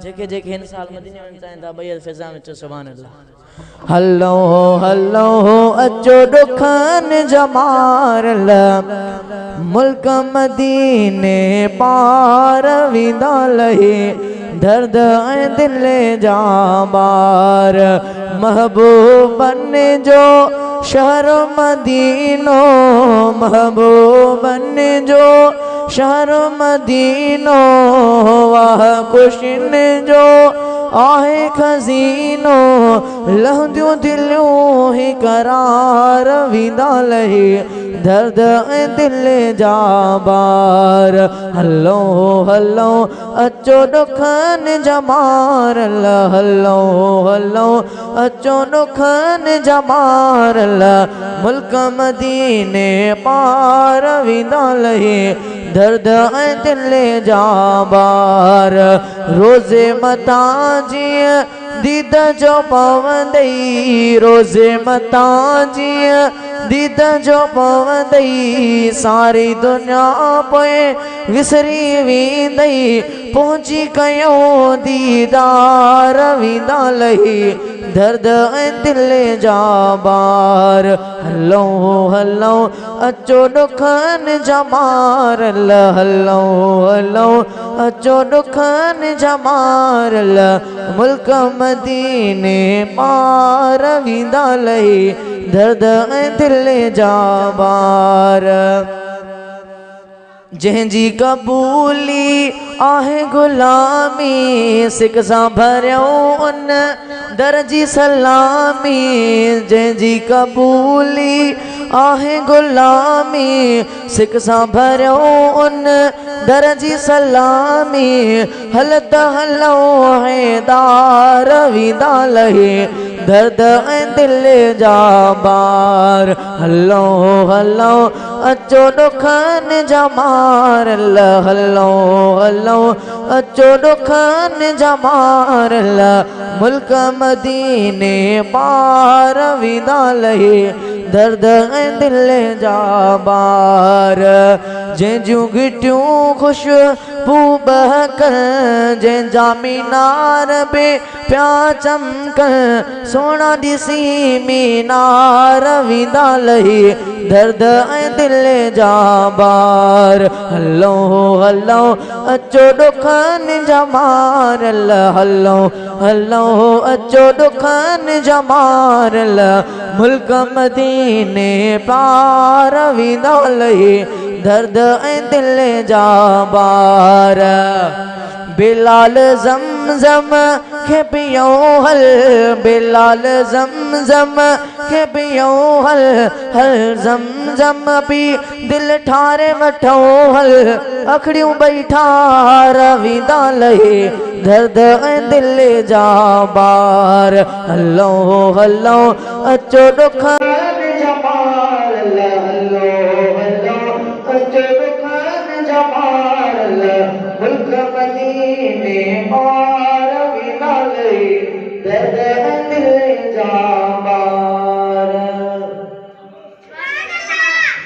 जेके जेके हिन साल मदीने वञण चाहिनि था ॿई फिज़ा में चओ सुभान अल्लाह। हलो हलो अचो ॾुखनि जमार मुल्क मदीने पार विंदा लही दर्द ऐं दिल जा बार महबूबन जो शहर मदीनो महबूबन जो शहर मदीनो वाह खुशिन जो आहे खजीनो लहंदियूं दिलियूं ही करार विंदा लही दर्द ऐं दिल जा बार हलो हलो अचो ॾुखनि जमार हलो हलो अचो ॾुखनि जमार मुल्क मदीने पार विंदा लही दर्द ऐं दिल जा बार रोज़े मता जीअं दीद जो पवंदई रोज़े मता जीअं दीद जो पवंदई सारी दुनिया पोइ विसरी वेंदई पहुची कयूं दीदार विंदा लही दर्द ऐं दिल जा बार हलो हलो अचो ॾुखनि जमार हलो हलो अचो ॾुखनि जमार मुल्क मदीने पार विंदा लही दर्द ऐं दिल जा बार जंहिंजी क़बूली आहे गुलामी सिक सां भरियूं उन दर जी सलामी जंहिंजी क़बूली आहे गुलामी सिक सां भरियूं उन दर जी सलामी हल त हलो हैदार विंदा लही दर्द ऐं दिल जा बार हलो हलो अचो ॾुखनि जमार हलो हलो अचो ॾुखनि जमार मुल्क मदीने पार विंदा लही दर्द ऐं दिल जा बार जंहिंजूं गिटियूं खुशबू बहकर जंहिंजा मीनार बे पिया चमकन सोना ॾिसी मीनार विंदा लही दर्द ऐं दिल जा बार हलो हलो अचो ॾुखनि जमार हलो हलो अचो ॾुखनि जमार मुल्क मदीने पार विंदा लही दर्द ऐं दिल जा बार बिलाल ज़मज़म खे पियो हल बिलाल ज़मज़म खे पियो हल हल ज़मज़म पी दिल ठारे वठो हल अखड़ियूं ॿई ठार विंदा लही दर्द ऐं दिल जा बार हलो हलो अचो ॾुखनि जमार हलो हलो अचो ॾुखनि जमार मुल्क मदीने पार विंदा लही दर्द ऐं दिल जा